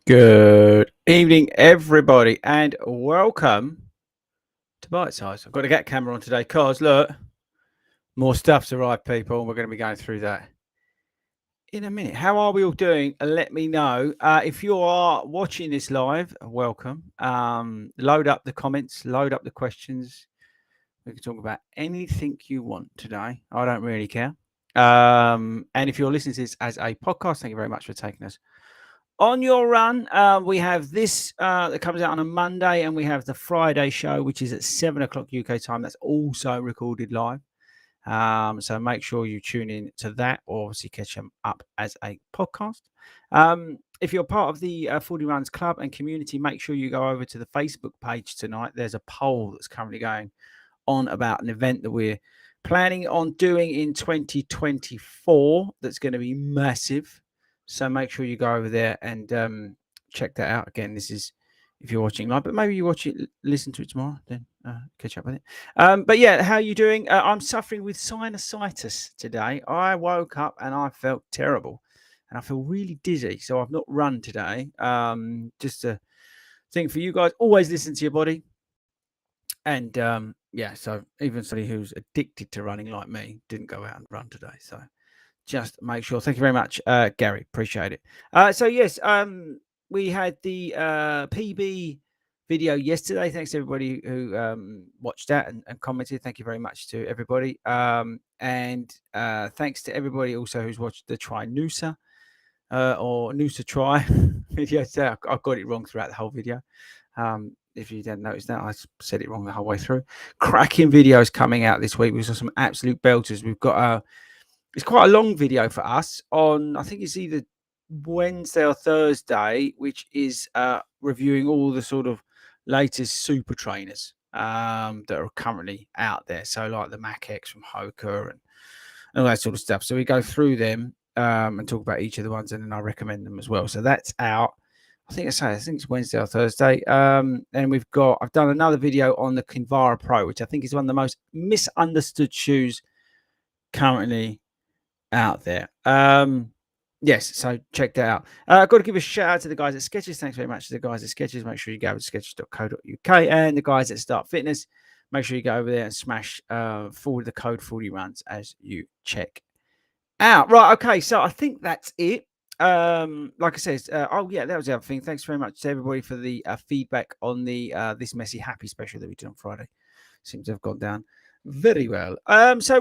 Good evening, everybody, and welcome to Bite Size. I've got to get camera on today because look, more stuff's arrived, people, and we're going to be going through that in a minute. How are we all doing? Let me know. If you are watching this live, welcome. Load up the comments, load up the questions. We can talk about anything you want today. I don't really care. And if you're listening to this as a podcast, thank you very much for taking us on your run. We have this that comes out on a Monday, and we have the Friday show, which is at 7 o'clock UK time. That's also recorded live. So make sure you tune in to that, or obviously catch them up as a podcast. If you're part of the 40 Runs Club and community, make sure you go over to the Facebook page tonight. There's a poll that's currently going on about an event that we're planning on doing in 2024 that's going to be massive. So make sure you go over there and check that out. Again, this is if you're watching live, but maybe you watch it, listen to it tomorrow, then catch up with it. But yeah, how are you doing? I'm suffering with sinusitis today. I woke up and I felt terrible, and I feel really dizzy. So I've not run today. Just a thing for you guys: always listen to your body. And yeah, so even somebody who's addicted to running like me didn't go out and run today. So just make sure. Thank you very much, Gary. Appreciate it. So yes, we had the PB video yesterday. Thanks to everybody who watched that and commented. Thank you very much to everybody. And thanks to everybody also who's watched the Try Noosa or Noosa Try video. So I got it wrong throughout the whole video. If you didn't notice that, I said it wrong the whole way through. Cracking videos coming out this week. We've got some absolute belters. We've got it's quite a long video for us on, I think it's either Wednesday or Thursday, which is reviewing all the sort of latest super trainers that are currently out there. So like the Mac X from Hoka and all that sort of stuff. So we go through them and talk about each of the ones, and then I recommend them as well. So that's out. I think it's Wednesday or Thursday. And I've done another video on the Kinvara Pro, which I think is one of the most misunderstood shoes currently out there. Yes, so check that out. I've got to give a shout out to the guys at Skechers. Thanks very much to the guys at Skechers. Make sure you go to skechers.co.uk, and the guys at Start Fitness. Make sure you go over there and smash forward the code 40 runs as you check out. Right, okay, so I think that's it. Like I said, oh yeah, that was the other thing. Thanks very much to everybody for the feedback on the This Messy Happy special that we did on Friday. Seems to have gone down very well. So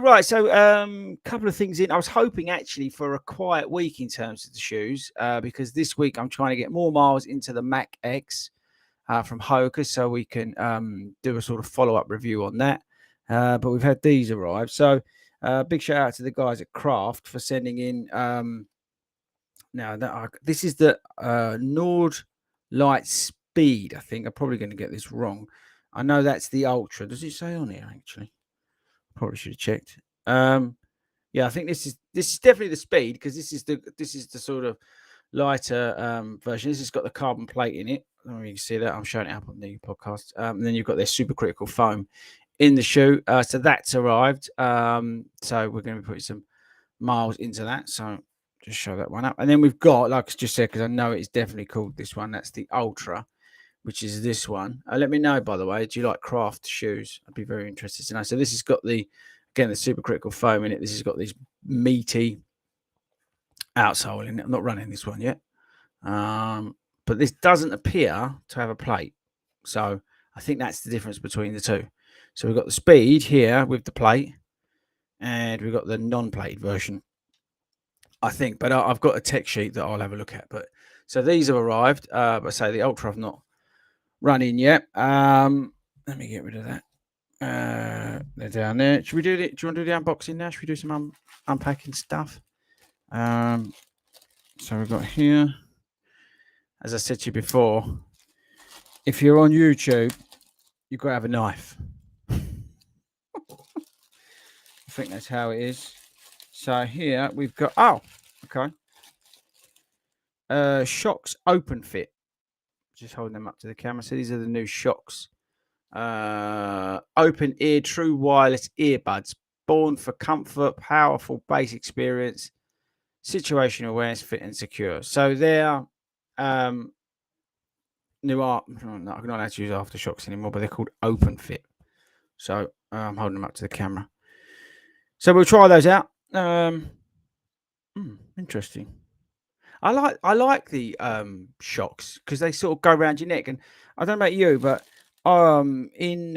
couple of things in. I was hoping actually for a quiet week in terms of the shoes, because this week I'm trying to get more miles into the Mac X from Hoka, so we can do a sort of follow-up review on that. But we've had these arrive. So big shout out to the guys at Craft for sending in this is the Nord Light Speed. I think I'm probably going to get this wrong. I know that's the Ultra. Does it say on here actually? Probably should have checked. Yeah, I think this is definitely the Speed, because this is the sort of lighter version. This has got the carbon plate in it. I don't know if you can see that. I'm showing it up on the podcast. And then you've got their supercritical foam in the shoe. So that's arrived. So we're going to be putting some miles into that. So just show that one up. And then we've got, like I just said, because I know it's definitely called this one, that's the Ultra, which is this one. Let me know, by the way, do you like Craft shoes? I'd be very interested to know. So this has got the supercritical foam in it. This has got this meaty outsole in it. I'm not running this one yet. But this doesn't appear to have a plate. So I think that's the difference between the two. So we've got the Speed here with the plate, and we've got the non-plated version, I think. But I've got a tech sheet that I'll have a look at. But so these have arrived. But say the Ultra I've not run in yet. Let me get rid of that. They're down there. Should we do it? Do you want to do the unboxing now? Should we do some unpacking stuff? So we've got here, as I said to you before, if you're on YouTube, you've got to have a knife. I think that's how it is. So here we've got, Shocks Open Fit. Just holding them up to the camera. So these are the new Shocks open ear true wireless earbuds, born for comfort, powerful bass experience, situational awareness, fit and secure. So they're new art. No, I'm not allowed to use aftershocks anymore, but they're called Open Fit. So I'm holding them up to the camera. So we'll try those out. Interesting. I like the shocks because they sort of go around your neck, and I don't know about you, but in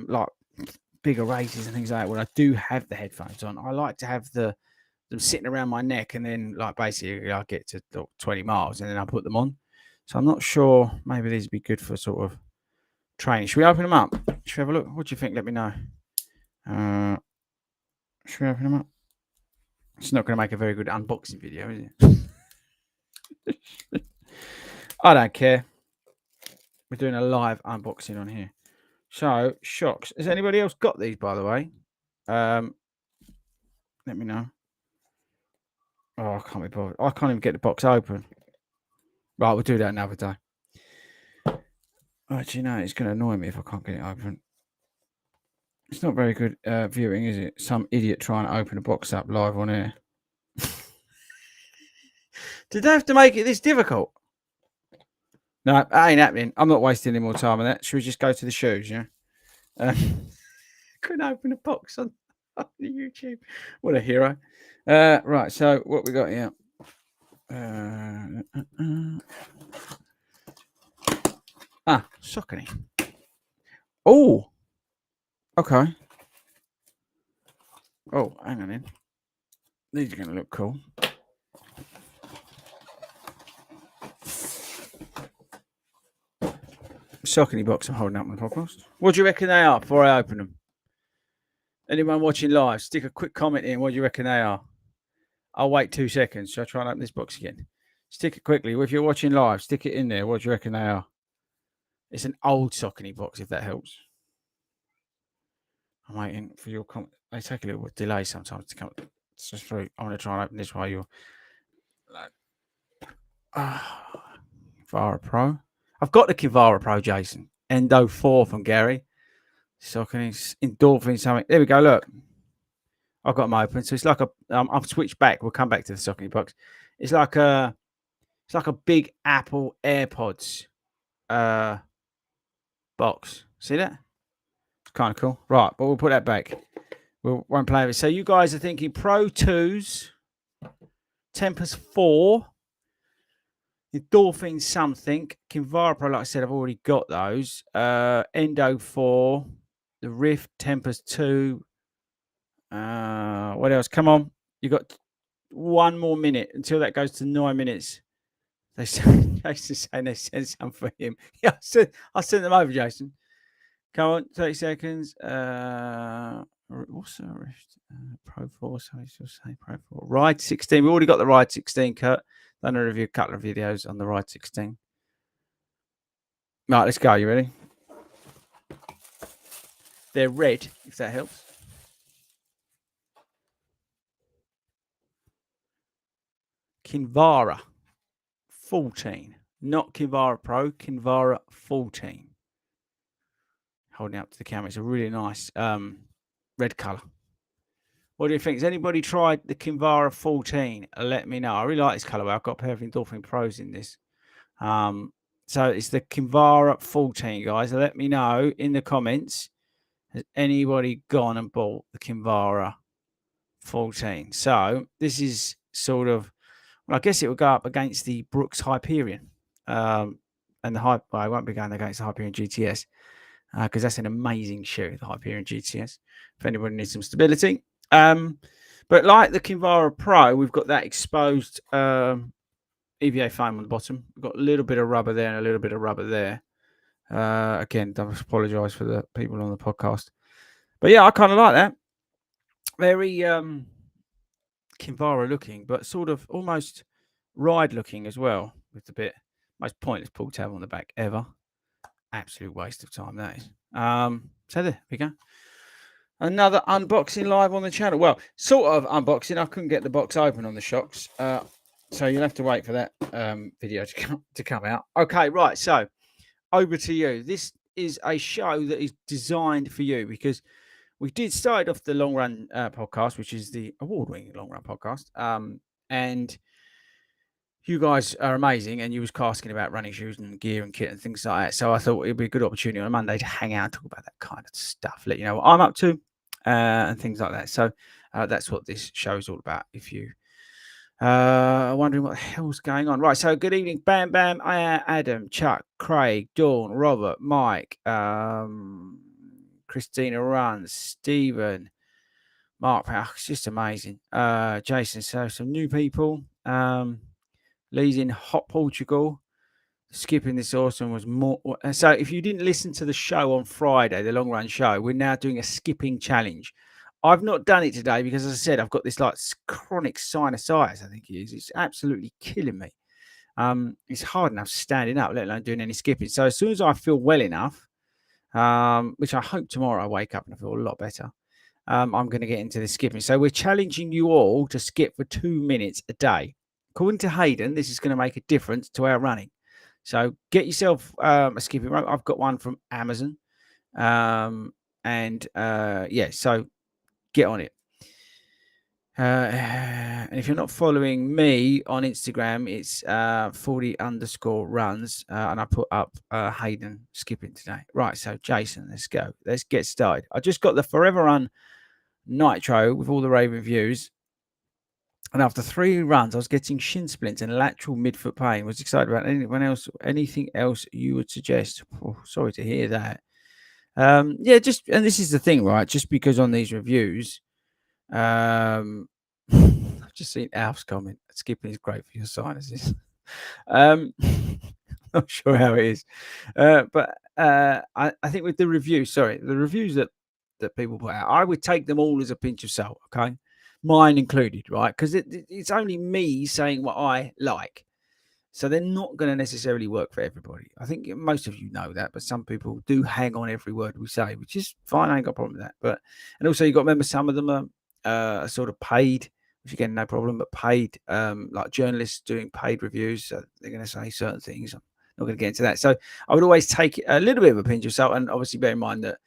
like bigger races and things like that, when I do have the headphones on, I like to have them sitting around my neck, and then like basically I get to 20 miles and then I put them on. So I'm not sure. Maybe these would be good for sort of training. Should we open them up? Should we have a look? What do you think? Let me know. Should we open them up? It's not going to make a very good unboxing video, is it? I don't care. We're doing a live unboxing on here. So, shocks. Has anybody else got these, by the way? Let me know. Oh, I can't be bothered. I can't even get the box open. Right, we'll do that another day. Actually, no, it's going to annoy me if I can't get it open. It's not very good viewing, is it? Some idiot trying to open a box up live on air. Did they have to make it this difficult? No, that ain't happening. I'm not wasting any more time on that. Should we just go to the shoes, yeah? Couldn't open a box on YouTube. What a hero. Right, so what we got here? Saucony. Oh, okay. Oh, hang on in. These are going to look cool. Saucony box I'm holding up on the podcast. What do you reckon they are before I open them? Anyone watching live, stick a quick comment in. What do you reckon they are? I'll wait 2 seconds. Shall I try and open this box again? Stick it quickly. If you're watching live, stick it in there. What do you reckon they are? It's an old Saucony box, if that helps. I'm waiting for your comment. They take a little delay sometimes to come. It's just through. I'm going to try and open this while you're like. Kivara Pro. I've got the Kivara Pro, Jason. Endo 4 from Gary. Saucony endorphin something. There we go. Look. I've got them open. So it's like a. I've switched back. We'll come back to the Saucony box. It's like a big Apple AirPods box. See that? It's kind of cool. Right, but we'll put that back. We won't play with it. So you guys are thinking Pro 2s, Tempest 4, Endorphin something, Kinvara Pro, like I said, I've already got those. Endo 4, the Rift, Tempest 2. What else? Come on. You got 1 more minute until that goes to 9 minutes. They saying they sent some for him. Yeah, I sent them over, Jason. Come on, 30 seconds. What's the Rift? Pro 4, so he's just saying Pro 4. Ride 16. We already got the Ride 16 cut. Done a review, a couple of videos on the Ride 16. Right, let's go. You ready? They're red, if that helps. Kinvara 14. Not Kinvara Pro, Kinvara 14. Holding up to the camera. It's a really nice red colour. What do you think? Has anybody tried the Kinvara 14? Let me know. I really like this colourway. I've got a pair of Endorphin Pros in this. So it's the Kinvara 14, guys. Let me know in the comments. Has anybody gone and bought the Kinvara 14? So this is sort of, well, I guess it will go up against the Brooks Hyperion. And the I won't be going against the Hyperion GTS because that's an amazing shoe, the Hyperion GTS, if anybody needs some stability. But like the Kinvara Pro, we've got that exposed EVA foam on the bottom. We've got a little bit of rubber there and a little bit of rubber there. Again, I apologise for the people on the podcast. But yeah, I kind of like that. Very Kinvara looking, but sort of almost ride looking as well, with the most pointless pull tab on the back ever. Absolute waste of time, that is. So there we go. Another unboxing live on the channel. Well, sort of unboxing. I couldn't get the box open on the shocks. So you'll have to wait for that video to come out. Okay, right. So over to you. This is a show that is designed for you because we did start off the Long Run podcast, which is the award-winning Long Run podcast. And you guys are amazing, and you was asking about running shoes and gear and kit and things like that. So I thought it'd be a good opportunity on a Monday to hang out and talk about that kind of stuff, let you know what I'm up to, and things like that. So that's what this show is all about. If you wondering what the hell's going on, right? So good evening, Bam Bam, Adam, Chuck, Craig, Dawn, Robert, Mike, Christina Runs, Stephen, Mark. It's just amazing. Jason. So some new people. Lee's in hot Portugal. Skipping this awesome was more. So if you didn't listen to the show on Friday, the long run show, we're now doing a skipping challenge. I've not done it today because, as I said, I've got this like chronic sinusitis. I think it is. It's absolutely killing me. It's hard enough standing up, let alone doing any skipping. So as soon as I feel well enough, which I hope tomorrow I wake up and I feel a lot better, I'm going to get into the skipping. So we're challenging you all to skip for 2 minutes a day. According to Hayden, this is going to make a difference to our running. So get yourself a skipping rope. I've got one from Amazon. Yeah, so get on it. And if you're not following me on Instagram, it's FORDY_runs. And I put up Hayden skipping today. Right, so Jason, let's go. Let's get started. I just got the Forever Run Nitro with all the rave reviews. And after 3 runs, I was getting shin splints and lateral midfoot pain. Was excited about anything else you would suggest? Oh, sorry to hear that. Yeah, and this is the thing, right? Just because on these reviews, I've just seen Alf's comment. Skipping is great for your sinuses. Not sure how it is, but I think with the reviews, the reviews that people put out, I would take them all as a pinch of salt. Okay, mine included, right? Because it's only me saying what I like. So they're not going to necessarily work for everybody. I think most of you know that, but some people do hang on every word we say, which is fine. I ain't got a problem with that. And also you got to remember some of them are sort of paid, which again, no problem, but paid, like journalists doing paid reviews. So they're going to say certain things. I'm not going to get into that. So I would always take a little bit of a pinch of salt, and obviously bear in mind that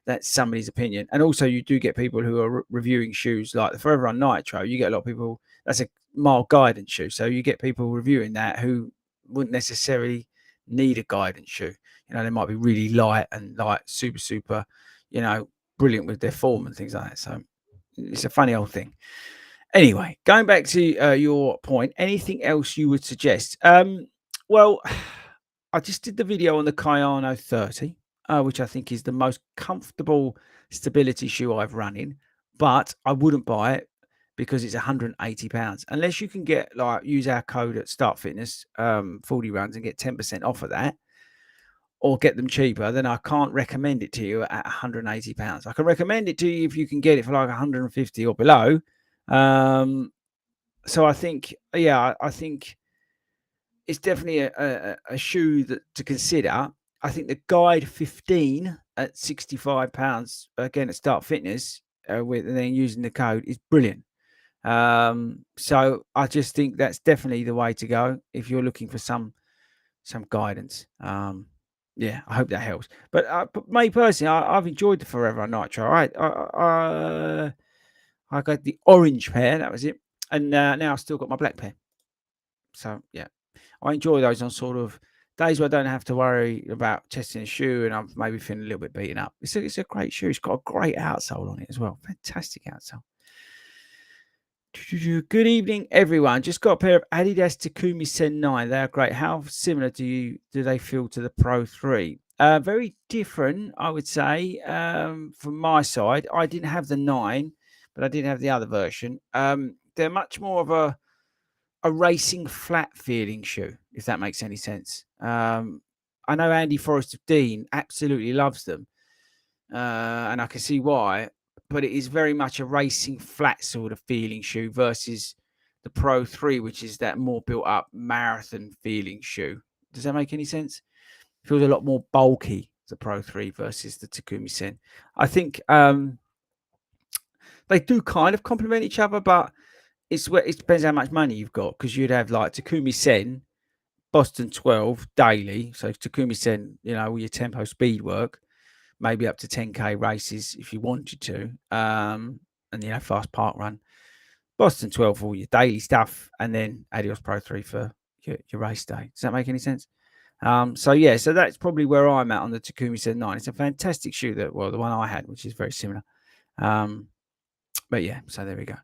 that's somebody's opinion. And also you do get people who are reviewing shoes like the Forever Run Nitro. You get a lot of people, that's a mild guidance shoe. So you get people reviewing that who wouldn't necessarily need a guidance shoe. You know, they might be really light and like super, you know, brilliant with their form and things like that. So it's a funny old thing. Anyway, going back to your point, anything else you would suggest? Well, I just did the video on the Kayano 30, which I think is the most comfortable stability shoe I've run in, but I wouldn't buy it because it's £180 unless you can get use our code at Start Fitness, 40 runs, and get 10% off of that, or get them cheaper. Then I can't recommend it to you at £180. I can recommend it to you if you can get it for like 150 or below. So I think, yeah, I think it's definitely a shoe to consider. I think the Guide 15 at £65 again at Start Fitness, with and then using the code, is brilliant. So I just think that's definitely the way to go if you're looking for some guidance. Yeah, I hope that helps. But me personally, I've enjoyed the Forever Nitro. I got the orange pair, that was it, and now I've still got my black pair. So yeah, I enjoy those on sort of days where I don't have to worry about testing a shoe and I'm maybe feeling a little bit beaten up. It's a great shoe. It's got a great outsole on it as well. Fantastic outsole. Good evening, everyone. Just got a pair of Adidas Takumi Sen 9. They are great. How similar do they feel to the Pro 3? Very different, I would say, from my side. I didn't have the 9, but I did have the other version. They're much more of a racing flat feeling shoe, if that makes any sense. I know Andy Forrest of Dean absolutely loves them, and I can see why, but it is very much a racing flat sort of feeling shoe versus the Pro 3, which is that more built up marathon feeling shoe. Does that make any sense? It feels a lot more bulky, the Pro 3 versus the Takumi Sen. I think they do kind of complement each other, but it depends how much money you've got, because you'd have like Takumi Sen, Boston 12 daily. So Takumi Sen, you know, all your tempo speed work, maybe up to 10K races if you wanted to, and you know, fast park run. Boston 12 for all your daily stuff, and then Adios Pro 3 for your race day. Does that make any sense? So yeah, so that's probably where I'm at on the Takumi Sen 9. It's a fantastic shoe the one I had, which is very similar. But yeah, so there we go.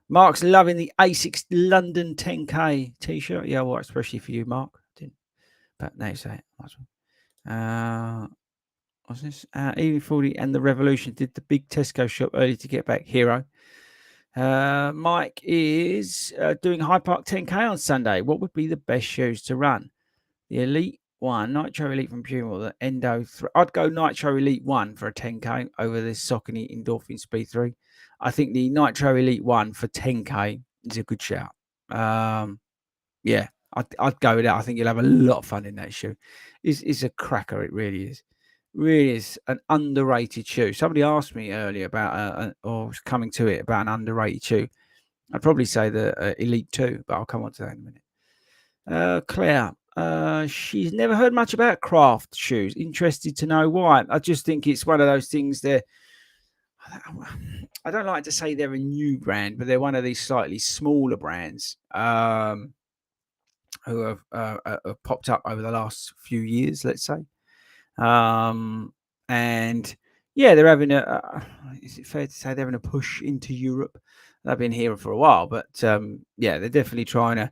Mark's loving the Asics London 10K t-shirt. Yeah, well, especially for you, Mark. Didn't, but now you say it. What's this? EV40 and the Revolution did the big Tesco shop early to get back. Hero. Mike is doing High Park 10K on Sunday. What would be the best shoes to run? The Elite 1, Nitro Elite from Puma, or the Endo 3. I'd go Nitro Elite 1 for a 10K over this Saucony Endorphin Speed 3. I think the Nitro Elite 1 for 10K is a good shout. Yeah, I'd go with that. I think you'll have a lot of fun in that shoe. It's a cracker. It really is. Really is an underrated shoe. Somebody asked me earlier about, or was coming to it, about an underrated shoe. I'd probably say the Elite 2, but I'll come on to that in a minute. Claire, she's never heard much about craft shoes. Interested to know why. I just think it's one of those things that I don't like to say they're a new brand, but they're one of these slightly smaller brands who have popped up over the last few years, let's say. And yeah, they're having is it fair to say they're having a push into Europe? They've been here for a while, but yeah, they're definitely trying to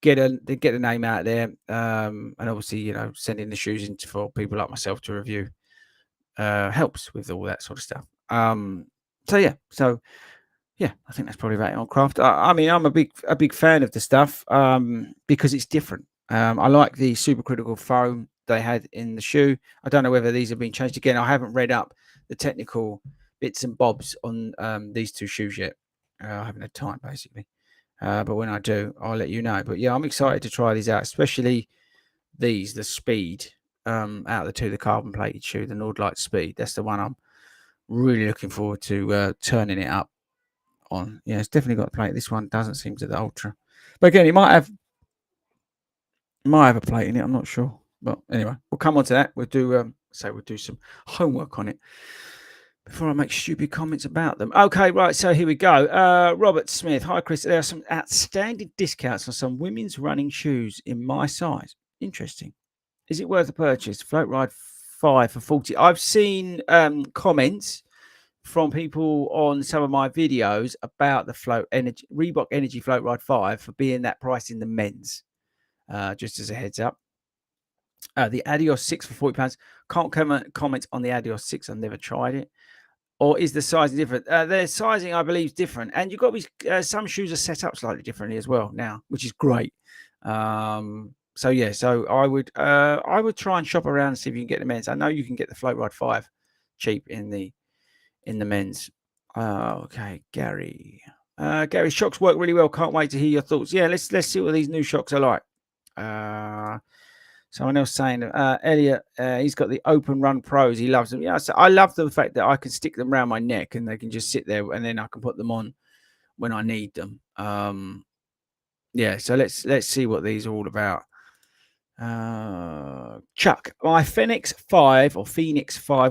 get the name out there. And obviously, sending the shoes into for people like myself to review helps with all that sort of stuff. So yeah, I think that's probably about it on craft. I mean, I'm a big fan of the stuff because it's different. I like the supercritical foam they had in the shoe. I don't know whether these have been changed again. I haven't read up the technical bits and bobs on these two shoes yet. I haven't had time, basically. But when I do, I'll let you know. But yeah, I'm excited to try these out, especially the Speed out of the two, the carbon plated shoe, the Nordlight Speed. That's the one I'm really looking forward to turning it up on. Yeah, it's definitely got a plate. This one doesn't seem to the Ultra, but again, it might have a plate in it. I'm not sure, but anyway, we'll come on to that. We'll do we'll do some homework on it before I make stupid comments about them. Okay, right. So here we go. Robert Smith, hi Chris. There are some outstanding discounts on some women's running shoes in my size. Interesting. Is it worth a purchase? Float Ride 5 for 40. I've seen comments from people on some of my videos about the Reebok Energy Float Ride 5 for being that price in the men's. Just as a heads up. The Adios 6 for £40. Can't comment on the Adios 6. I've never tried it. Or is the sizing different? Their sizing, I believe, is different. And you've got to be, some shoes are set up slightly differently as well now, which is great. So yeah, so I would try and shop around and see if you can get the men's. I know you can get the Float Ride 5 cheap in the men's. Okay, Gary. Gary, shocks work really well. Can't wait to hear your thoughts. Yeah, let's see what these new shocks are like. Someone else saying, Elliot, he's got the Open Run Pros. He loves them. Yeah, so I love the fact that I can stick them around my neck and they can just sit there, and then I can put them on when I need them. Yeah, so let's see what these are all about. Chuck, my Phoenix 5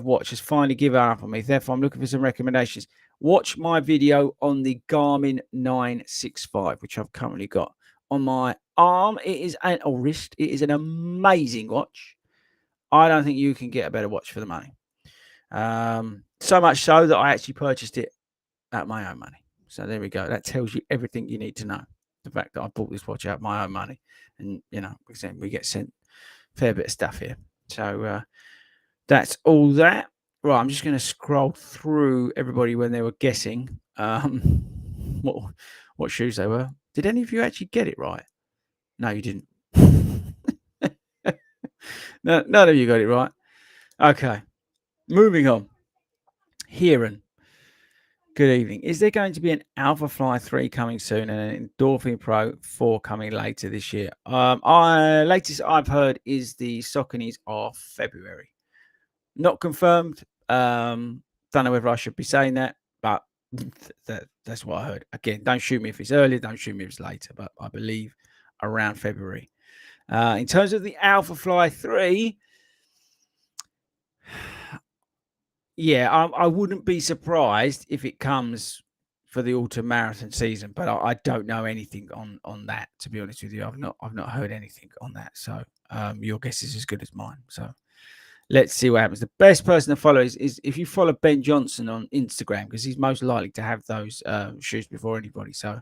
watch has finally given up on me. Therefore, I'm looking for some recommendations. Watch my video on the Garmin 965, which I've currently got on my arm. It is or wrist. It is an amazing watch. I don't think you can get a better watch for the money. So much so that I actually purchased it at my own money. So there we go. That tells you everything you need to know. The fact that I bought this watch out of my own money, and we get sent a fair bit of stuff here. So that's all that. Right, I'm just going to scroll through everybody when they were guessing what shoes they were. Did any of you actually get it right? No, you didn't. No, none of you got it right. Okay, moving on. Heron. Good evening. Is there going to be an Alpha Fly 3 coming soon and an Endorphin Pro 4 coming later this year? Latest I've heard is the Sauconys of February. Not confirmed. Don't know whether I should be saying that, but that's what I heard. Again, don't shoot me if it's earlier, don't shoot me if it's later, but I believe around February. In terms of the Alpha Fly 3, yeah, I wouldn't be surprised if it comes for the autumn marathon season, but I don't know anything on that, to be honest with you. I've not heard anything on that. So your guess is as good as mine. So let's see what happens. The best person to follow is if you follow Ben Johnson on Instagram, because he's most likely to have those shoes before anybody. So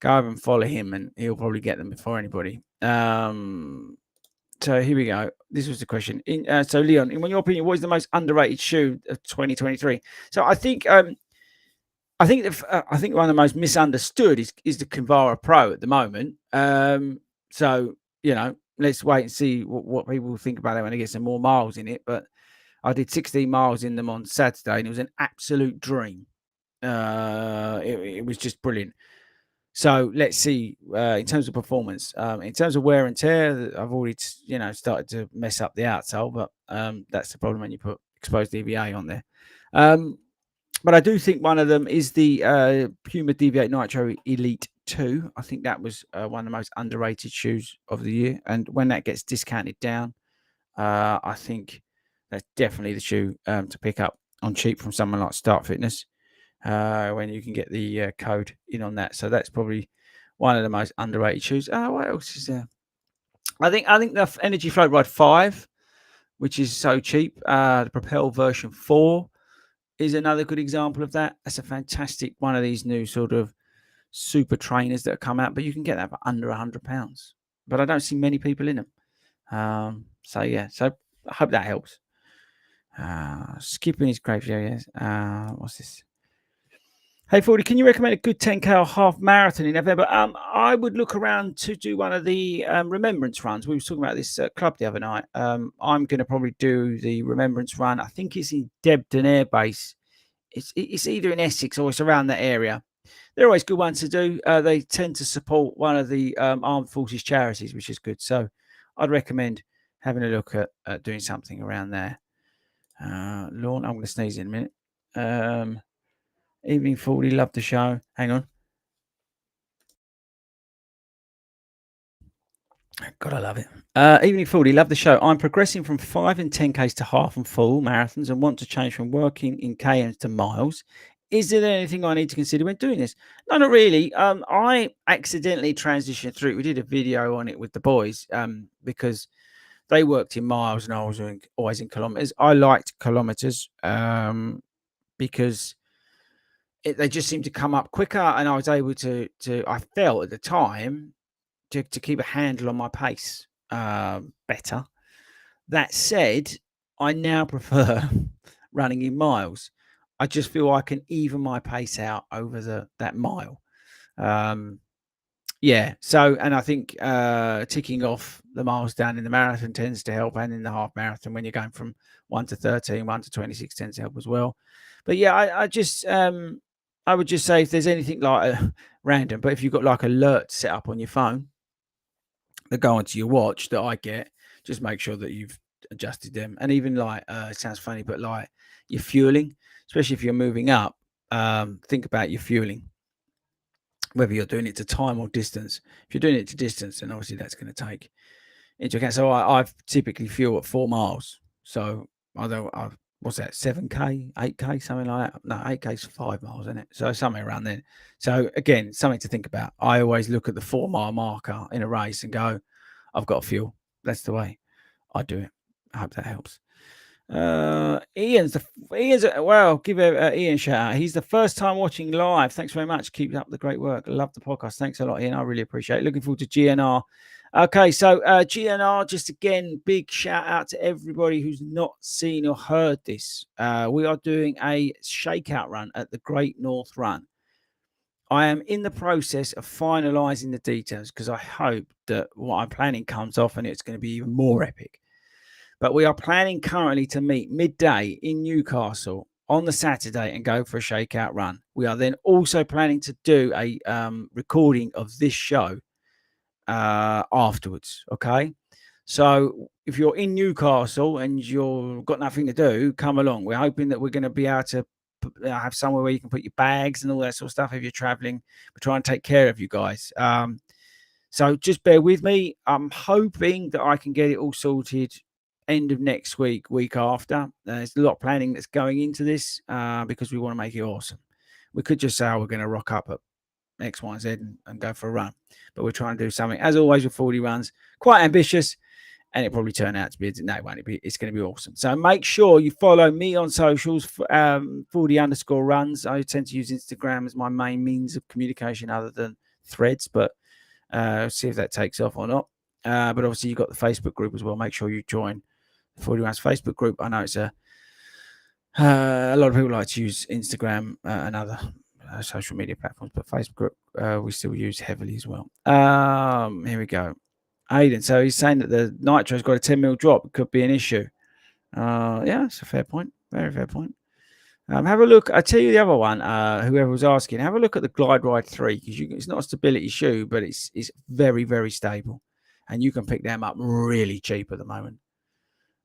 go over and follow him, and he'll probably get them before anybody. So here we go. This was the question. So Leon, in your opinion, what is the most underrated shoe of 2023? So I think I think one of the most misunderstood is the Kinvara Pro at the moment. So let's wait and see what people think about it when they get some more miles in it. But I did 16 miles in them on Saturday, and it was an absolute dream. It was just brilliant. So let's see in terms of performance. In terms of wear and tear, I've already started to mess up the outsole, but that's the problem when you put exposed DVA on there. But I do think one of them is the Puma DV8 Nitro Elite 2. I think that was one of the most underrated shoes of the year. And when that gets discounted down, I think that's definitely the shoe to pick up on cheap from someone like Start Fitness when you can get the code in on that. So that's probably one of the most underrated shoes. What else is there? I think the Energy Float Ride 5, which is so cheap. The Propel version 4 is another good example of that. That's a fantastic one of these new sort of super trainers that have come out, but you can get that for under £100. But I don't see many people in them. So I hope that helps. Skipping is great. Yes. What's this? Hey, Fordy, can you recommend a good 10K or half marathon in November? I would look around to do one of the remembrance runs. We were talking about this club the other night. I'm going to probably do the remembrance run. I think it's in Debden Air Base. It's either in Essex or it's around that area. They're always good ones to do. They tend to support one of the armed forces charities, which is good. So I'd recommend having a look at doing something around there. Lorne, I'm going to sneeze in a minute. Evening 40, love the show. Hang on. God, I love it. Evening 40, love the show. I'm progressing from 5 and 10Ks to half and full marathons and want to change from working in KMs to miles. Is there anything I need to consider when doing this? No, not really. I accidentally transitioned through it. We did a video on it with the boys because they worked in miles and I was always in kilometers. I liked kilometers because they just seemed to come up quicker, and I was able to I felt at the time to keep a handle on my pace better. That said, I now prefer running in miles. I just feel I can even my pace out over that mile. So, and I think ticking off the miles down in the marathon tends to help, and in the half marathon when you're going from 1 to 13, 1 to 26 tends to help as well. But yeah, I would just say if there's anything like random, but if you've got like alerts set up on your phone that go onto your watch that I get, just make sure that you've adjusted them. And even like it sounds funny, but like your fueling, especially if you're moving up, think about your fueling, whether you're doing it to time or distance. If you're doing it to distance, then obviously that's going to take into account. So I've typically fuel at 4 miles. So what's that, 7K, 8K, something like that? No, 8K is 5 miles, isn't it? So somewhere around then. So again, something to think about. I always look at the 4-mile marker in a race and go, I've got fuel. That's the way I do it. I hope that helps. Ian's well, give Ian a shout out. He's the first time watching live. Thanks very much. Keep up the great work. Love the podcast. Thanks a lot, Ian. I really appreciate it. Looking forward to GNR. Okay, so GNR, just again, big shout out to everybody who's not seen or heard this. We are doing a shakeout run at the Great North Run. I am in the process of finalizing the details because I hope that what I'm planning comes off and it's going to be even more epic. But we are planning currently to meet midday in Newcastle on the Saturday and go for a shakeout run. We are then also planning to do a recording of this show afterwards. Okay. So if you're in Newcastle and you've got nothing to do, come along. We're hoping that we're going to be able to have somewhere where you can put your bags and all that sort of stuff if you're traveling. We're trying to take care of you guys. So just bear with me. I'm hoping that I can get it all sorted end of next week, week after. There's a lot of planning that's going into this because we want to make it awesome. We could just say, oh, we're going to rock up at X, Y, and Z and go for a run. But we're trying to do something, as always, with 40 runs, quite ambitious. And it probably turn out to be, no, it won't be. It's going to be awesome. So make sure you follow me on socials, 40_runs. I tend to use Instagram as my main means of communication other than Threads, but see if that takes off or not. But obviously you've got the Facebook group as well. Make sure you join the 40 Runs Facebook group. I know it's a lot of people like to use Instagram and other social media platforms, but Facebook we still use heavily as well. Here we go. Aiden, so he's saying that the nitro's got a 10 mil drop. It could be an issue. Yeah, it's a fair point. Very fair point. Have a look. I tell you the other one. Whoever was asking, have a look at the Glide Ride 3 because it's not a stability shoe, but it's very, very stable, and you can pick them up really cheap at the moment.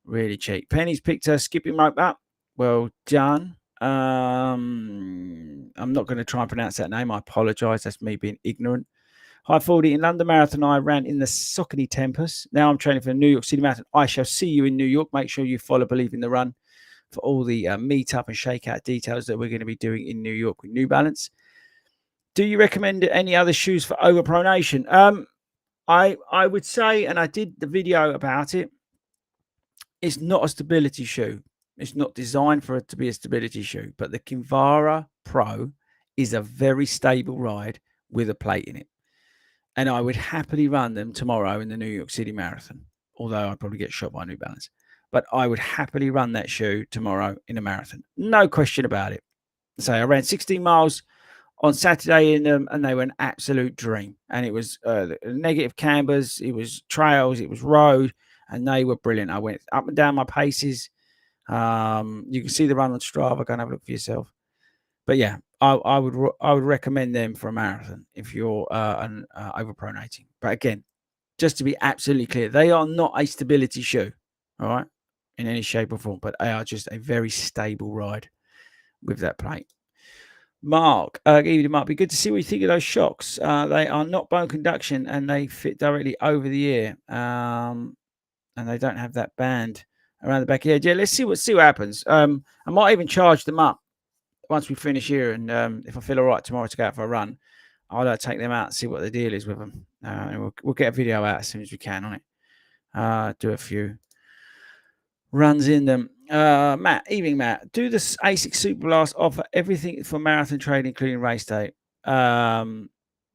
Really cheap. Penny's picked her skipping rope up. Well done. I'm not going to try and pronounce that name. I apologise. That's me being ignorant. Hi, FORDY. In London Marathon, I ran in the Saucony Tempest. Now I'm training for the New York City Marathon. I shall see you in New York. Make sure you follow Believe in the Run for all the meetup and shakeout details that we're going to be doing in New York with New Balance. Do you recommend any other shoes for overpronation? I would say, and I did the video about it, it's not a stability shoe. It's not designed for it to be a stability shoe, but the Kinvara Pro is a very stable ride with a plate in it. And I would happily run them tomorrow in the New York City Marathon, although I'd probably get shot by New Balance. But I would happily run that shoe tomorrow in a marathon. No question about it. So I ran 16 miles on Saturday in them, and they were an absolute dream. And it was negative cambers, it was trails, it was road, and they were brilliant. I went up and down my paces. You can see the run on Strava. Go and have a look for yourself. But yeah, I would recommend them for a marathon if you're overpronating. But again, just to be absolutely clear, they are not a stability shoe, all right, in any shape or form. But they are just a very stable ride with that plate. Mark, evening, Mark. Be good to see what you think of those shocks. They are not bone conduction and they fit directly over the ear. And they don't have that band around the back of the head. Yeah, let's see what happens. I might even charge them up once we finish here, and if I feel all right tomorrow to go out for a run, I'll take them out and see what the deal is with them. And we'll get a video out as soon as we can on it. Do a few runs in them. Matt, evening, Matt. Do the ASICS Super Blast offer everything for marathon training, including race day?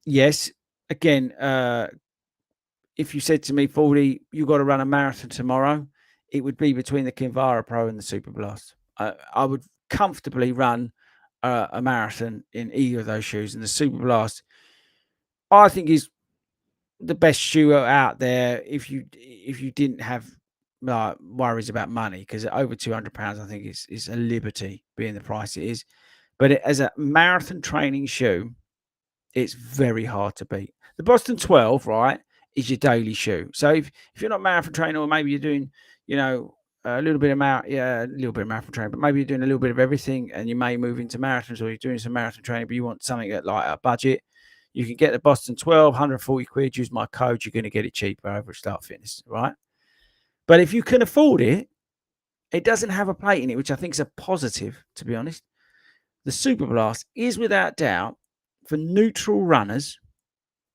Yes. Again, if you said to me, 40, you've got to run a marathon tomorrow, it would be between the Kinvara Pro and the Super Blast. I would comfortably run a marathon in either of those shoes, and the Super Blast, I think, is the best shoe out there if you didn't have worries about money, because at over £200, I think it's a liberty being the price it is. But as a marathon training shoe, it's very hard to beat. The Boston 12, right, is your daily shoe. So if you're not marathon training, or maybe you're doing, a little bit of marathon training, but maybe you're doing a little bit of everything, and you may move into marathons, or you're doing some marathon training, but you want something at like a budget, you can get the Boston 12, 140 quid. Use my code, you're going to get it cheaper over at Start Fitness, right? But if you can afford it, it doesn't have a plate in it, which I think is a positive, to be honest. The Super Blast is without doubt, for neutral runners,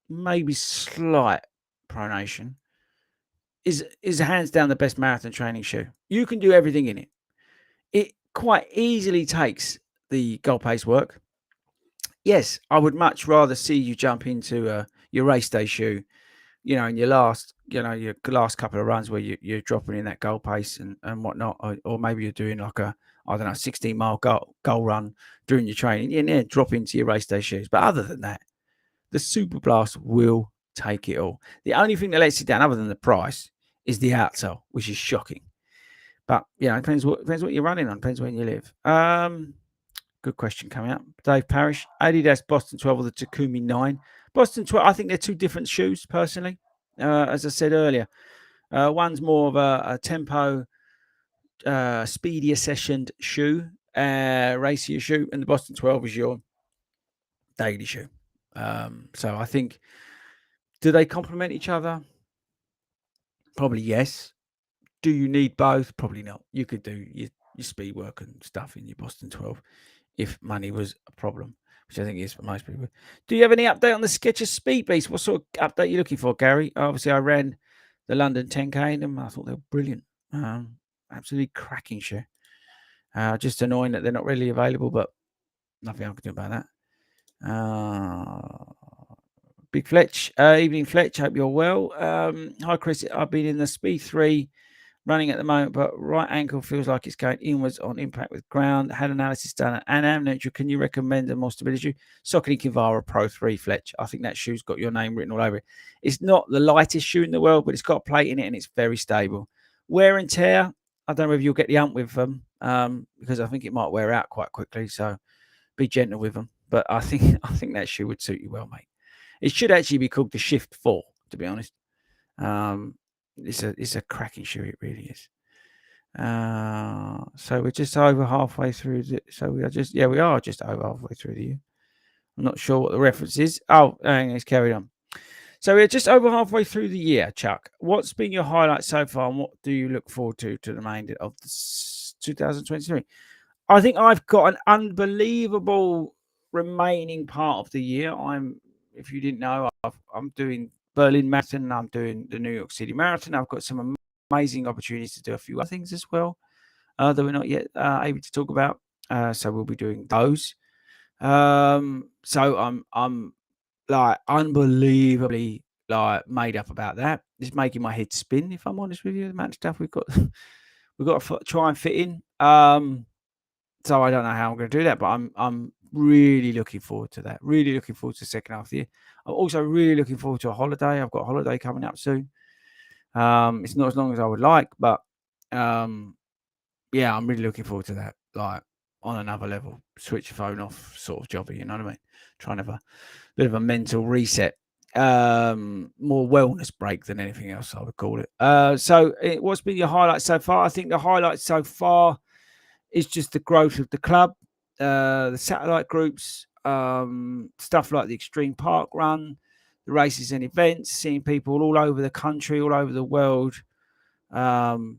maybe slight pronation, is hands down the best marathon training shoe. You can do everything in it. It quite easily takes the goal pace work. Yes, I would much rather see you jump into your race day shoe, in your last couple of runs where you're dropping in that goal pace and whatnot, or maybe you're doing like a, 16-mile goal run during your training. Yeah, drop into your race day shoes. But other than that, the Super Blast will take it all. The only thing that lets it down, other than the price, is the outsole, which is shocking. But it depends what you're running on, depends where you live. Good question coming up. Dave Parrish, Adidas Boston 12 or the Takumi 9. Boston 12, I think they're two different shoes, personally. As I said earlier, one's more of a tempo, speedier sessioned shoe, racier shoe, and the Boston 12 is your daily shoe. So I think, do they complement each other? Probably yes. Do you need both? Probably not. You could do your speed work and stuff in your Boston 12 if money was a problem. which I think is for most people. Do you have any update on the Skechers Speed Beast? What sort of update are you looking for, Gary? Obviously, I ran the London 10K in them. I thought they were brilliant. Absolutely cracking shoe. Just annoying that they're not really available, but nothing I can do about that. Big Fletch, evening Fletch. Hope you're well. Hi Chris, I've been in the Speed 3 running at the moment, but right ankle feels like it's going inwards on impact with ground. Had analysis done at Am Neutral. Can you recommend a more stability shoe? Saucony Kivara Pro 3 Fletch. I think that shoe's got your name written all over it. It's not the lightest shoe in the world, but it's got a plate in it and it's very stable. Wear and tear, I don't know if you'll get the ump with them, because I think it might wear out quite quickly. So be gentle with them. But I think that shoe would suit you well, mate. It should actually be called the Shift 4, to be honest. It's a cracking shoe, it really is. So we're just over halfway through. We are just over halfway through the year. I'm not sure what the reference is. Oh, let's carry on. So we're just over halfway through the year, Chuck. What's been your highlight so far, and what do you look forward to the remainder of 2023? I think I've got an unbelievable remaining part of the year. If you didn't know, I'm doing Berlin Marathon. I'm doing the New York City Marathon. I've got some amazing opportunities to do a few other things as well that we're not yet able to talk about. So we'll be doing those. So I'm like unbelievably like made up about that. It's making my head spin. If I'm honest with you, the amount of stuff we've got to try and fit in. So I don't know how I'm going to do that, but I'm really looking forward to that. Really looking forward to the second half of the year. I'm also really looking forward to a holiday. I've got a holiday coming up soon. It's not as long as I would like, but yeah, I'm really looking forward to that. Like on another level, switch your phone off, sort of jobby. You know what I mean? Trying to have a bit of a mental reset. More wellness break than anything else, I would call it. What's been your highlight so far? I think the highlight so far is just the growth of the club, the satellite groups, stuff like the Extreme Park Run, the races and events, seeing people all over the country, all over the world, donned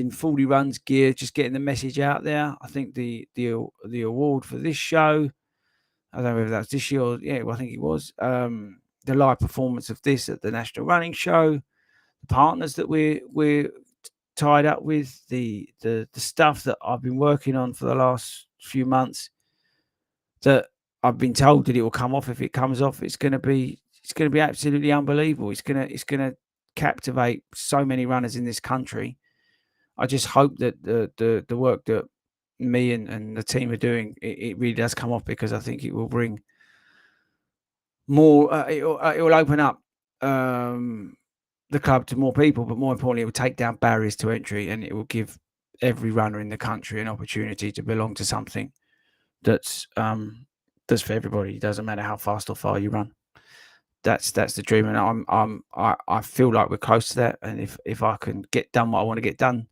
in FORDY Runs gear, just getting the message out there. I think the award for this show, I don't know whether that's this year or, I think it was, the live performance of this at the National Running Show, the partners that we're tied up with, the stuff that I've been working on for the last few months, that I've been told that it will come off. If it comes off, it's going to be absolutely unbelievable. It's going to captivate so many runners in this country. I just hope that the work that me and the team are doing, it really does come off, because I think it will bring more. It will open up the club to more people, but more importantly, it will take down barriers to entry, and it will give every runner in the country an opportunity to belong to something that's for everybody. It doesn't matter how fast or far you run. That's the dream, and I feel like we're close to that. And if I can get done what I want to get done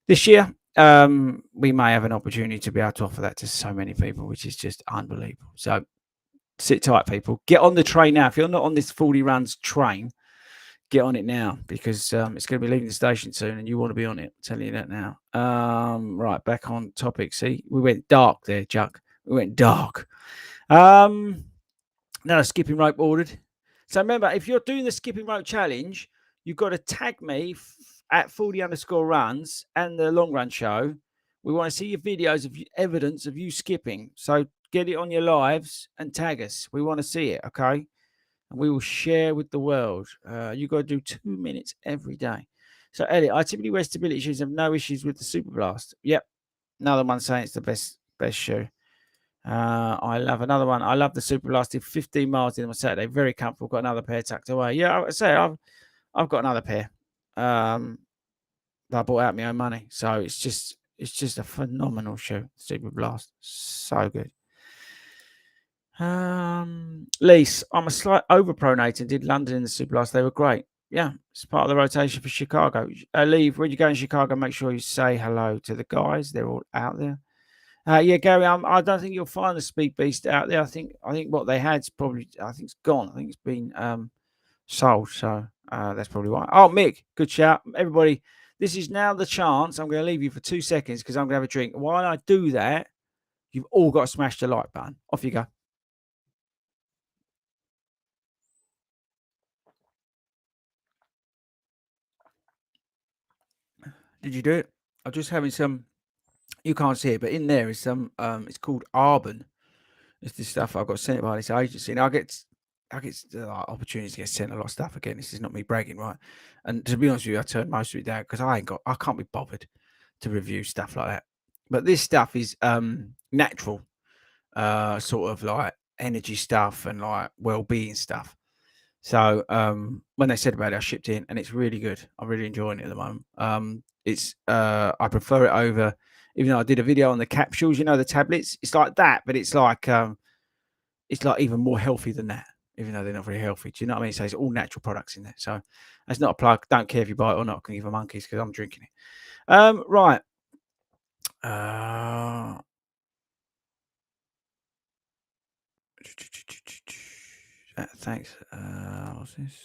this year, we may have an opportunity to be able to offer that to so many people, which is just unbelievable. So sit tight, people. Get on the train now. If you're not on this 40 runs train, get on it now, because it's going to be leaving the station soon, and you want to be on it. I'm telling you that now. Right, back on topic. See, we went dark there, Chuck. We went dark. Now skipping rope ordered. So remember, if you're doing the skipping rope challenge, you've got to tag me at 40_runs and the long run show. We want to see your videos of evidence of you skipping. So get it on your lives and tag us. We want to see it, okay? And we will share with the world. You've got to do 2 minutes every day. So, Elliot, I typically wear stability shoes and have no issues with the Super Blast. Yep. Another one saying it's the best shoe. I love another one. I love the Super Blast. Did 15 miles in on Saturday. Very comfortable. Got another pair tucked away. Yeah, I say I've got another pair. That I bought out my own money. So it's just a phenomenal shoe. Super Blast. So good. Lise, I'm a slight overpronate and did London in the Super Blast. They were great. Yeah, it's part of the rotation for Chicago. Leave, when you go in Chicago, make sure you say hello to the guys. They're all out there. Yeah, Gary, I don't think you'll find the Speed Beast out there. I think what they had's probably, I think it's gone. I think it's been sold. So that's probably why. Oh, Mick, good shout. Everybody, this is now the chance. I'm going to leave you for 2 seconds because I'm going to have a drink. While I do that, You've all got to smash the like button. Off you go. Did you do it? I'm just having some. You can't see it, but in there is some. It's called Arbon. It's this stuff I've got sent by this agency, and I get opportunities to get sent a lot of stuff. Again, this is not me bragging, right? And to be honest with you, I turned most of it down because I can't be bothered to review stuff like that. But this stuff is natural, sort of like energy stuff and like well-being stuff. So when they said about it, I shipped in, and it's really good. I'm really enjoying it at the moment. It's I prefer it over, even though I did a video on the capsules, the tablets. It's like that, but it's like even more healthy than that, even though they're not very healthy. Do you know what I mean? So it's all natural products in there. So that's not a plug. Don't care if you buy it or not. I can give a monkeys because I'm drinking it. Right. Thanks. What's this?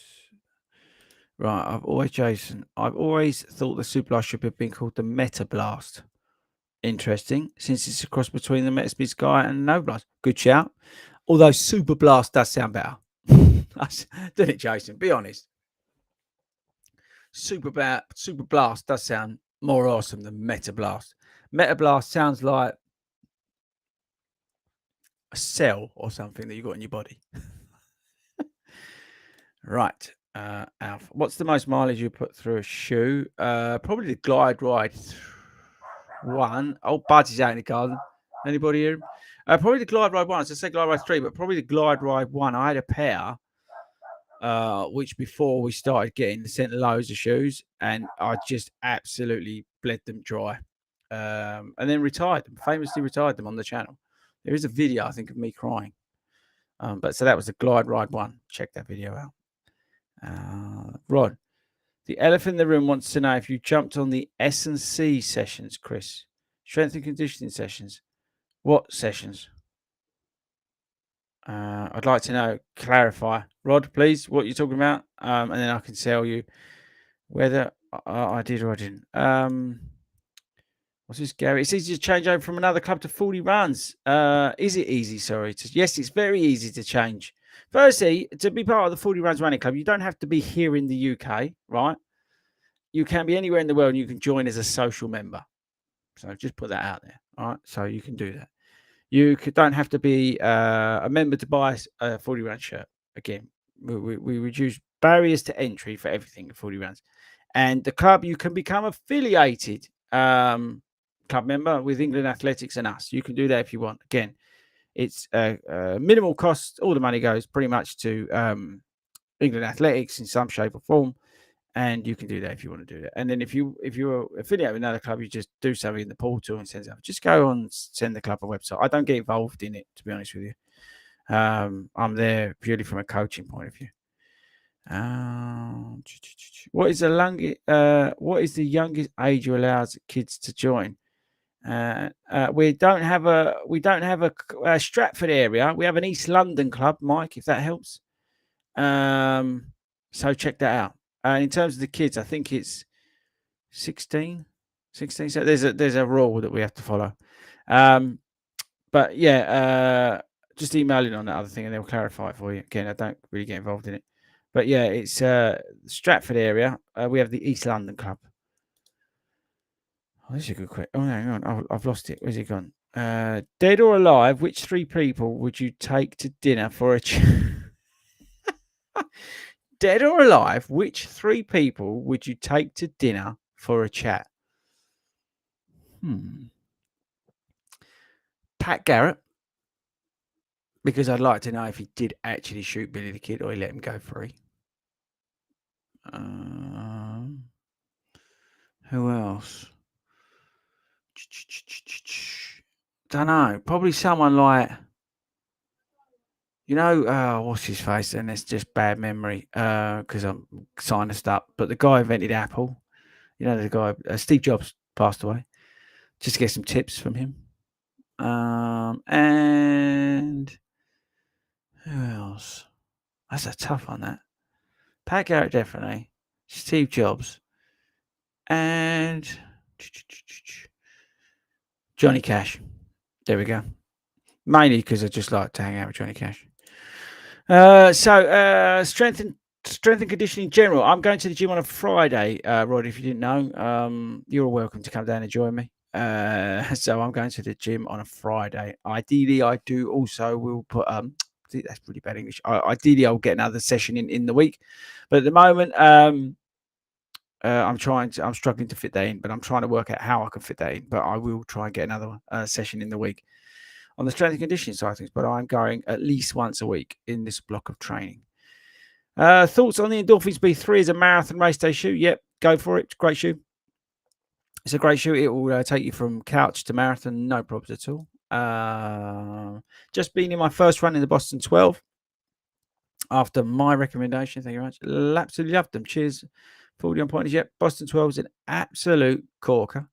Right. I've always thought the Super Blast should have been called the Meta Blast. Interesting, since it's a cross between the Metaspeed Sky and No Blast. Good shout. Although Super Blast does sound better. Doesn't it, Jason? Be honest. Super Blast does sound more awesome than Meta Blast. Meta Blast sounds like a cell or something that you got in your body. Right. Alf, what's the most mileage you put through a shoe? Probably the Glide Ride 1. Oh, Bud's is out in the garden. Anybody here? Probably the Glide Ride 1. I was going to say Glide Ride 3, but probably the Glide Ride 1. I had a pair, which before we started getting sent loads of shoes, and I just absolutely bled them dry. And then retired them, famously retired them on the channel. There is a video, I think, of me crying. But so that was the Glide Ride 1. Check that video out. Rod, the elephant in the room wants to know if you jumped on the S&C sessions, Chris. Strength and conditioning sessions. What sessions? I'd like to know. Clarify, Rod, please. What you're talking about, and then I can tell you whether I did or I didn't. What's this, Gary? It's easy to change over from another club to 40 runs. Is it easy? Sorry. Yes, it's very easy to change. Firstly, to be part of the 40 runs running club, you don't have to be here in the UK, right? You can be anywhere in the world, and you can join as a social member. So just put that out there. All right. So you can do that. You don't have to be a member to buy a 40 run shirt. Again, we reduce barriers to entry for everything at 40 runs. And the club, you can become affiliated club member with England Athletics and us. You can do that if you want. Again, it's minimal cost. All the money goes pretty much to England Athletics in some shape or form. And you can do that if you want to do that. And then if you're affiliated with another club, you just do something in the portal and send it out. Just go on, send the club a website. I don't get involved in it, to be honest with you. I'm there purely from a coaching point of view. What is the youngest age you allow kids to join? We don't have a Stratford area. We have an East London club, Mike, if that helps. So check that out. In terms of the kids, I think it's 16. So there's a rule that we have to follow. But yeah, just email in on that other thing and they'll clarify it for you. Again, I don't really get involved in it. But yeah, it's Stratford area. We have the East London club. Oh, this is a good question. Oh, hang on. I've lost it. Where's it gone? Dead or alive, which 3 people would you take to dinner for a Dead or alive, which 3 people would you take to dinner for a chat? Pat Garrett, because I'd like to know if he did actually shoot Billy the Kid or he let him go free. Who else? Don't know. Probably someone like, what's his face? And it's just bad memory because I'm sinused up. But the guy who invented Apple, the guy, Steve Jobs passed away. Just to get some tips from him. And who else? That's a tough one, that. Pat Garrett, definitely. Steve Jobs. And Johnny Cash. There we go. Mainly because I just like to hang out with Johnny Cash. Strength and conditioning in general. I'm going to the gym on a Friday, Rod. If you didn't know, you're welcome to come down and join me. So I'm going to the gym on a Friday. Ideally, I do also will put that's pretty bad English. Ideally, I'll get another session in the week, but at the moment, I'm struggling to fit that in, but I'm trying to work out how I can fit that in. But I will try and get another session in the week on the strength and conditioning side of things. But I'm going at least once a week in this block of training. Thoughts on the Endorphins B3 as a marathon race day shoe? Yep, go for it. It's a great shoe. It's a great shoe. It will take you from couch to marathon, no problems at all. Just been in my first run in the Boston 12 after my recommendation. Thank you very much. Absolutely loved them. Cheers. 40 on pointers. Yep, Boston 12 is an absolute corker.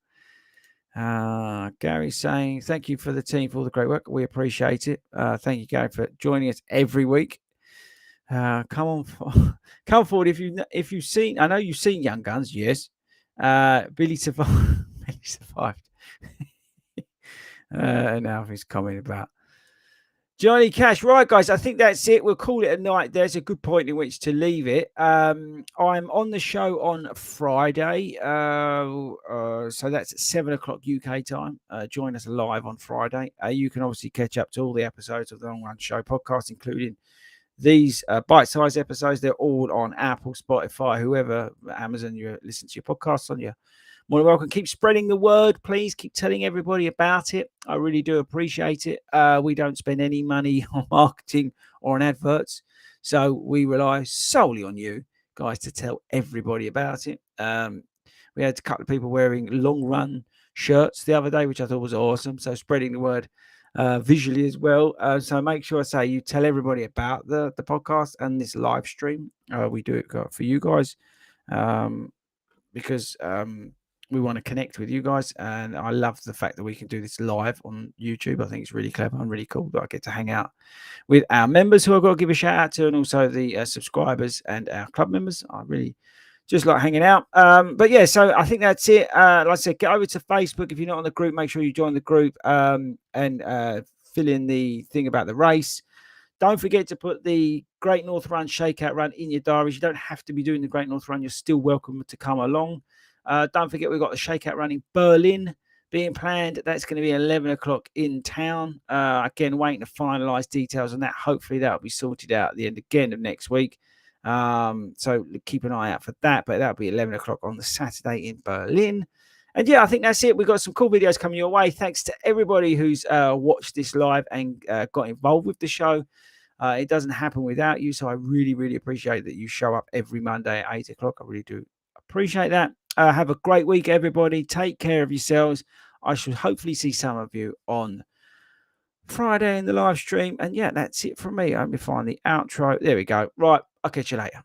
Gary saying, thank you for the team for all the great work. We appreciate it. Thank you, Gary, for joining us every week. Come on forward if you've seen. I know you've seen Young Guns, yes. Billy survived. Billy survived. Now he's commenting about Johnny Cash. Right, guys, I think that's it. We'll call it a night. There's a good point in which to leave it. I'm on the show on Friday. So that's at 7 o'clock UK time. Join us live on Friday. You can obviously catch up to all the episodes of the Long Run Show podcast, including these bite-sized episodes. They're all on Apple, Spotify, whoever, Amazon you listen to your podcasts on. You're more than welcome. Keep spreading the word, please. Keep telling everybody about it. I really do appreciate it. We don't spend any money on marketing or on adverts, so we rely solely on you guys to tell everybody about it. We had a couple of people wearing long run shirts the other day, which I thought was awesome. So spreading the word visually as well. So make sure you tell everybody about the podcast and this live stream. We do it for you guys because we want to connect with you guys, and I love the fact that we can do this live on YouTube. I think it's really clever and really cool that I get to hang out with our members, who I've got to give a shout out to, and also the subscribers and our club members. I really just like hanging out. But yeah, so I think that's it. Like I said, get over to Facebook. If you're not on the group, make sure you join the group and fill in the thing about the race. Don't forget to put the Great North Run Shakeout Run in your diaries. You don't have to be doing the Great North Run. You're still welcome to come along. Don't forget we've got the Shakeout Run in Berlin being planned. That's going to be 11 o'clock in town. Again, waiting to finalise details on that. Hopefully that'll be sorted out at the end again of next week. So keep an eye out for that. But that'll be 11 o'clock on the Saturday in Berlin. And yeah, I think that's it. We've got some cool videos coming your way. Thanks to everybody who's watched this live and got involved with the show. It doesn't happen without you. So I really, really appreciate that you show up every Monday at 8 o'clock. I really do appreciate that. Have a great week, everybody. Take care of yourselves. I should hopefully see some of you on Friday in the live stream. And yeah, that's it from me. Let me find the outro. There we go. Right. I'll catch you later.